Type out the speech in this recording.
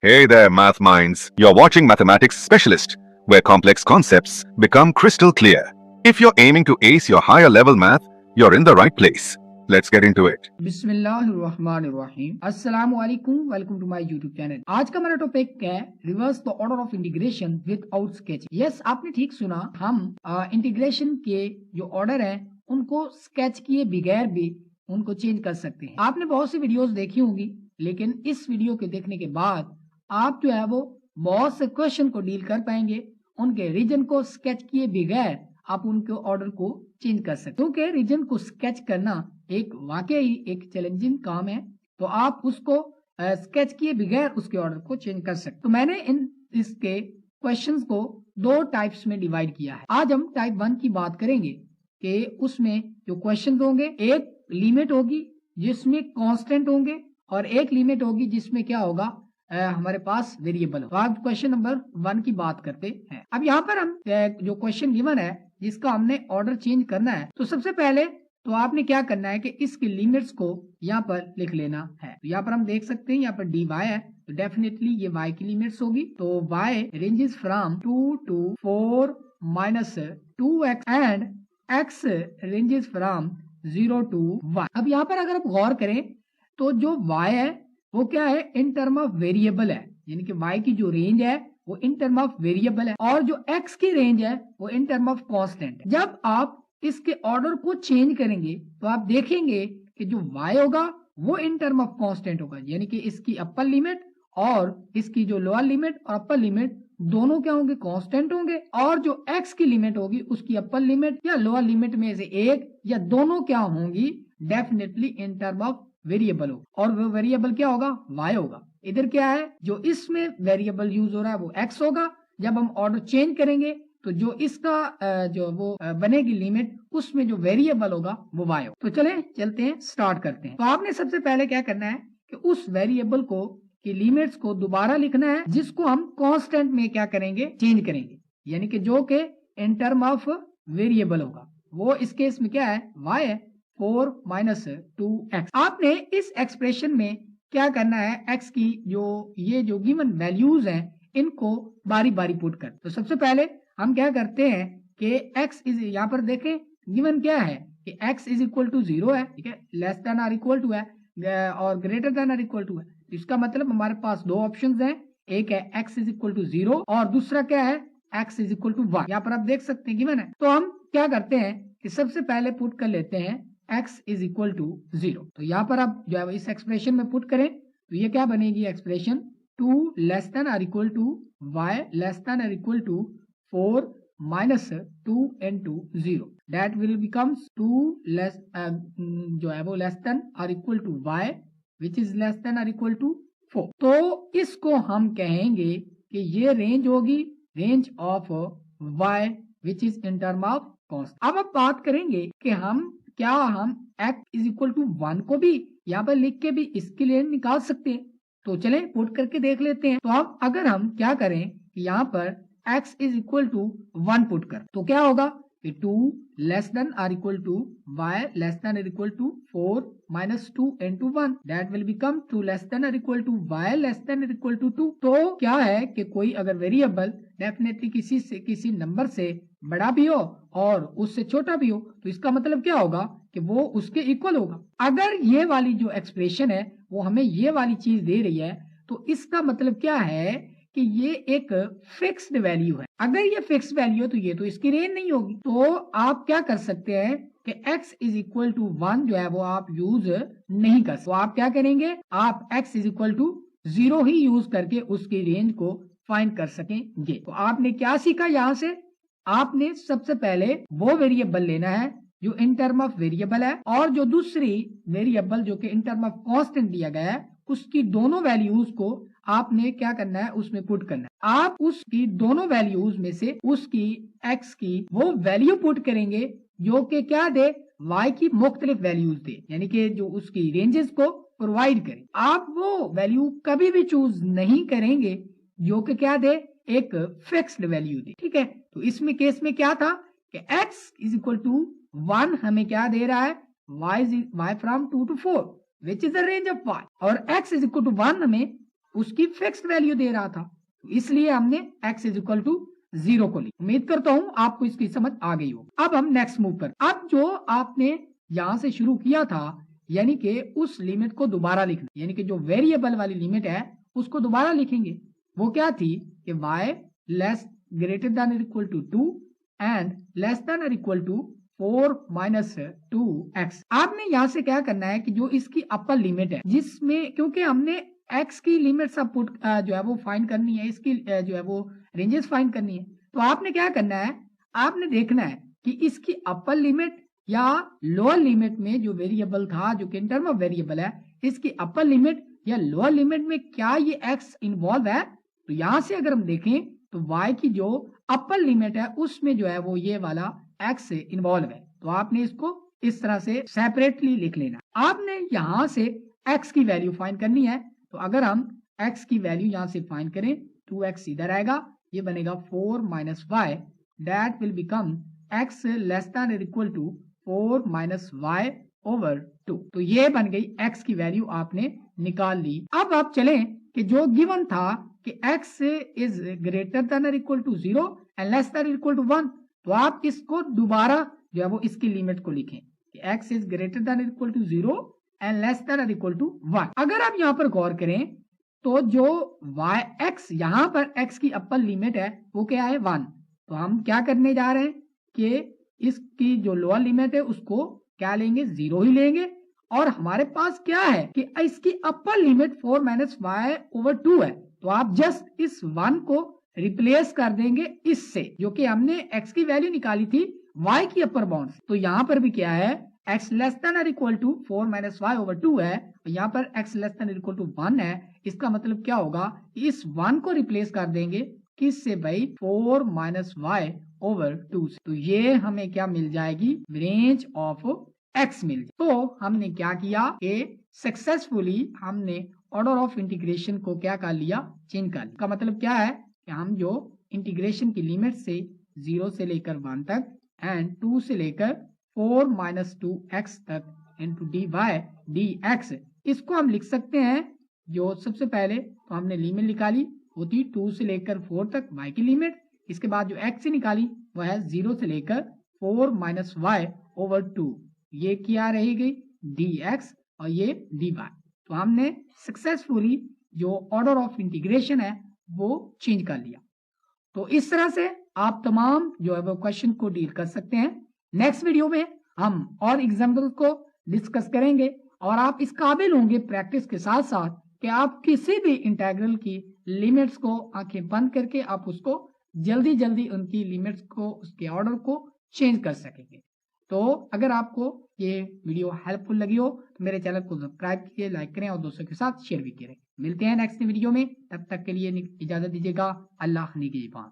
Hey there, math minds. You're watching Mathematics Specialist, where complex concepts become crystal clear. If you're aiming to ace your higher level math, you're in the right place. Let's get into it. बिस्मिल्लाहिर्रहमानिर्रहीम अस्सलामु अलैकुम welcome to my YouTube channel. आज का मेरा topic है reverse the order of integration without sketching. Yes, आपने ठीक सुना। हम इंटीग्रेशन के जो ऑर्डर है उनको स्केच किए बगैर भी उनको चेंज कर सकते हैं। आपने बहुत सी वीडियोस देखी होंगी, लेकिन इस वीडियो के देखने के बाद आप जो है वो बहुत से क्वेश्चन को डील कर पाएंगे। उनके रीजन को स्केच किए बगैर आप उनके ऑर्डर को चेंज कर सकते, क्योंकि रीजन को स्केच करना एक वाकई एक चैलेंजिंग काम है। तो आप उसको स्केच किए बगैर उसके ऑर्डर को चेंज कर सकते। तो मैंने इसके क्वेश्चंस को दो टाइप्स में डिवाइड किया है। आज हम टाइप 1 की बात करेंगे कि उसमें जो क्वेश्चन होंगे, एक लिमिट होगी जिसमें कांस्टेंट होंगे और एक लिमिट होगी जिसमें क्या होगा, हमारे पास वेरिएबल हो। तो आज क्वेश्चन नंबर 1 की बात करते हैं। अब यहाँ पर हम जो क्वेश्चन गिवन है जिसका हमने ऑर्डर चेंज करना है, तो सबसे पहले तो आपने क्या करना है कि इसकी लिमिट्स को यहाँ पर लिख लेना है। तो यहाँ पर हम देख सकते हैं, यहाँ पर dy है, तो डेफिनेटली ये y की लिमिट्स होगी। तो y ranges from 2 to 4 minus 2x and x ranges from 0 to 1। अब यहाँ पर अगर आप गौर करें तो जो y है वो क्या है, इन टर्म ऑफ वेरिएबल है, यानी कि y की जो रेंज है वो इन टर्म ऑफ वेरिएबल है और जो x की रेंज है वो इन टर्म ऑफ कांस्टेंट है। जब आप इसके ऑर्डर को चेंज करेंगे तो आप देखेंगे कि जो y होगा वो इन टर्म ऑफ कांस्टेंट होगा, यानी कि इसकी अपर लिमिट और इसकी जो लोअर लिमिट और अपर लिमिट दोनों क्या होंगे, कांस्टेंट होंगे। और जो x की लिमिट होगी उसकी अपर लिमिट या लोअर लिमिट में से एक या दोनों क्या होंगी, definitely in term of variable हो, और वो वेरिएबल क्या होगा, y होगा। इधर क्या है, जो इसमें वेरिएबल यूज हो रहा है वो x होगा। जब हम ऑर्डर चेंज करेंगे तो जो इसका जो वो बनेगी लिमिट, उसमें जो वेरिएबल होगा वो y होगा। तो चलते हैं, स्टार्ट करते हैं। तो आपने सबसे पहले क्या करना है कि उस वेरिएबल को की लिमिट्स को दोबारा लिखना है, जिसको हम कांस्टेंट में क्या करेंगे, चेंज करेंगे, यानी कि जो के इन टर्म ऑफ वेरिएबल होगा। वो इस केस में क्या है, y है, 4 minus 2x। आपने इस एक्सप्रेशन में क्या करना है, x की ये जो गिवन वैल्यूज हैं इनको बारी बारी पुट कर। तो सबसे पहले हम क्या करते हैं कि x इज, यहाँ पर देखें गिवन क्या है कि x इज इक्वल टू 0 है, ठीक है, लेस देन और इक्वल टू है और ग्रेटर देन और इक्वल टू है। तो इसका मतलब हमारे पास दो ऑप्शंस हैं, एक है x इज इक्वल टू 0 और दूसरा क्या है, x इज इक्वल टू 1। यहाँ पर आप देख सकते हैं गिवन है। तो हम क्या करते हैं कि सबसे पहले पुट कर लेते हैं x इज इक्वल टू 0। तो यहाँ पर आप जो है इस एक्सप्रेशन में पुट करें तो ये क्या बनेगी एक्सप्रेशन, 2 लेस देन और equal to y less than और equal to 4 minus 2 into 0, that will becomes 2 less जो है वो लेस देन और equal to y which is less than और इक्वल टू 4। तो इसको हम कहेंगे कि ये रेंज होगी, range of y which is in term of cost। अब आप बात करेंगे कि हम x इज इक्वल टू 1 को भी यहाँ पर लिख के भी इसके लिए निकाल सकते हैं। तो चले पुट करके देख लेते हैं। तो अब अगर हम क्या करें कि यहाँ पर x is equal to 1 put कर, तो क्या होगा कि 2 लेस देन और equal to y less than और equal to 4 minus 2 into 1, that will become 2 less than और equal to y less than और इक्वल टू 2। तो क्या है कि कोई अगर वेरिएबल डेफिनेटली किसी नंबर से बड़ा भी हो और उससे छोटा भी हो, तो इसका मतलब क्या होगा कि वो उसके इक्वल होगा। अगर ये वाली जो एक्सप्रेशन है वो हमें ये वाली चीज दे रही है, तो इसका मतलब क्या है कि ये एक फिक्स्ड वैल्यू है। अगर ये फिक्स्ड वैल्यू है तो ये तो इसकी रेंज नहीं होगी। तो आप क्या कर सकते हैं कि x इज इक्वल टू 1 जो है वो आप यूज नहीं कर सकते। तो आप क्या करेंगे, आप x इज इक्वल टू 0 ही यूज करके उसकी रेंज को फाइंड कर सकेंगे। तो आपने क्या सीखा यहाँ से, आपने सबसे पहले वो वेरिएबल लेना है जो इन टर्म ऑफ वेरिएबल है, और जो दूसरी वेरिएबल जो कि इन टर्म ऑफ कांस्टेंट दिया गया है उसकी दोनों वैल्यूज को आपने क्या करना है, उसमें पुट करना है। आप उसकी दोनों वैल्यूज में से उसकी x की वो वैल्यू पुट करेंगे जो कि क्या दे, y की मुख्तलिफ वैल्यूज दे, यानी कि जो उसकी रेंजेस को प्रोवाइड करे। आप वो वैल्यू कभी भी चूज नहीं करेंगे जो कि क्या दे, एक फिक्स्ड वैल्यू दे, ठीक है। तो इसमें केस में क्या था कि x इज इक्वल टू 1 हमें क्या दे रहा है, y from 2 to 4 which is the range of y, और x इज इक्वल टू 1 हमें उसकी फिक्स्ड वैल्यू दे रहा था, इसलिए हमने x इज इक्वल टू 0 को लिखा। उम्मीद करता हूं आपको इसकी समझ आ गई हो। अब हम नेक्स्ट मूव कर, अब जो आपने यहां से शुरू किया था यानी कि उस लिमिट को दोबारा लिखना, यानी कि जो वेरिएबल वाली लिमिट है उसको दोबारा लिखेंगे। वो क्या थी कि y लेस ग्रेटर देन और equal to 2 and less than और इक्वल टू 4 माइनस 2x। आपने यहां से क्या करना है कि जो इसकी अपर लिमिट है, जिसमें क्योंकि हमने x की लिमिट सब पुट जो है वो फाइंड करनी है, इसकी जो है वो रेंजेस फाइंड करनी है, तो आपने क्या करना है, आपने देखना है कि इसकी अपर लिमिट या लोअर लिमिट में जो वेरिएबल था, जो कि इन टर्म ऑफ वेरिएबल है, इसकी अपर लिमिट या लोअर लिमिट में क्या ये x इन्वॉल्व है। तो यहां से अगर हम देखें तो y की जो अपर लिमिट है उसमें जो है वो ये वाला x इन्वॉल्व है। तो आपने इसको इस तरह से सेपरेटली लिख लेना। आपने यहां से x की वैल्यू फाइंड करनी है, तो अगर हम x की वैल्यू यहां से फाइंड करें, 2x इधर आएगा, ये बनेगा 4 minus y, that will become x less than और equal to 4 minus Y over 2। तो ये बन गई x की वैल्यू आपने निकाल ली। अब आप चलें कि जो गिवन था कि x इज ग्रेटर देन और equal to 0 and less than और इक्वल टू 1, तो आप इसको दोबारा जो है वो इसकी लिमिट को लिखें कि x इज ग्रेटर देन और equal to 0 and less than और इक्वल टू 1। अगर आप यहाँ पर गौर करें तो जो x यहाँ पर x की अपर लिमिट है वो क्या है 1, तो हम क्या करने जा रहे हैं कि इसकी जो लोअर लिमिट है उसको क्या लेंगे, 0 ही लेंगे। और हमारे पास क्या है कि इसकी upper limit 4 minus Y over 2 है, तो आप जस्ट इस 1 को रिप्लेस कर देंगे इससे, जो कि हमने x की वैल्यू निकाली थी y की अपर बाउंड। तो यहाँ पर भी क्या है, x लेस देन और equal to 4 minus Y over 2 है, यहाँ पर x less than equal to 1 है। इसका मतलब क्या होगा, इस 1 को रिप्लेस कर देंगे किससे भाई, 4 माइनस वाई ओवर 2 से। तो ये हमें क्या मिल जाएगी, रेंज ऑफ x मिल जाए। तो हमने क्या किया कि सक्सेसफुली हमने ऑर्डर ऑफ इंटीग्रेशन को क्या कर लिया, चेंज कर लिया। का मतलब क्या है कि हम जो इंटीग्रेशन की लिमिट से 0 से लेकर 1 तक एंड 2 से लेकर 4 माइनस 2x तक into D Y D X, इसको हम लिख सकते हैं। जो सबसे पहले तो हमने लिमिट निकाली वो थी 2 से लेकर 4 तक y की लिमिट, इसके बाद जो x निकाली वह है 0 से लेकर 4 माइनस वाई ओवर 2, ये क्या रही गई dx और ये dy। तो हमने सक्सेसफुली जो ऑर्डर ऑफ इंटीग्रेशन है वो चेंज कर लिया। तो इस तरह से आप तमाम जो है वो क्वेश्चन को डील कर सकते हैं। नेक्स्ट वीडियो में हम और एग्जाम्पल को डिस्कस करेंगे और आप इस काबिल होंगे प्रैक्टिस के साथ साथ कि आप किसी भी इंटीग्रल की लिमिट्स को आंखें बंद करके आप उसको जल्दी जल्दी उनकी लिमिट्स को, उसके ऑर्डर को चेंज कर सकेंगे। तो अगर आपको ये वीडियो हेल्पफुल लगी हो तो मेरे चैनल को सब्सक्राइब कीजिए, लाइक करें और दोस्तों के साथ शेयर भी करें। मिलते हैं नेक्स्ट वीडियो में, तब तक के लिए इजाजत दीजिएगा। अल्लाह निगहबान।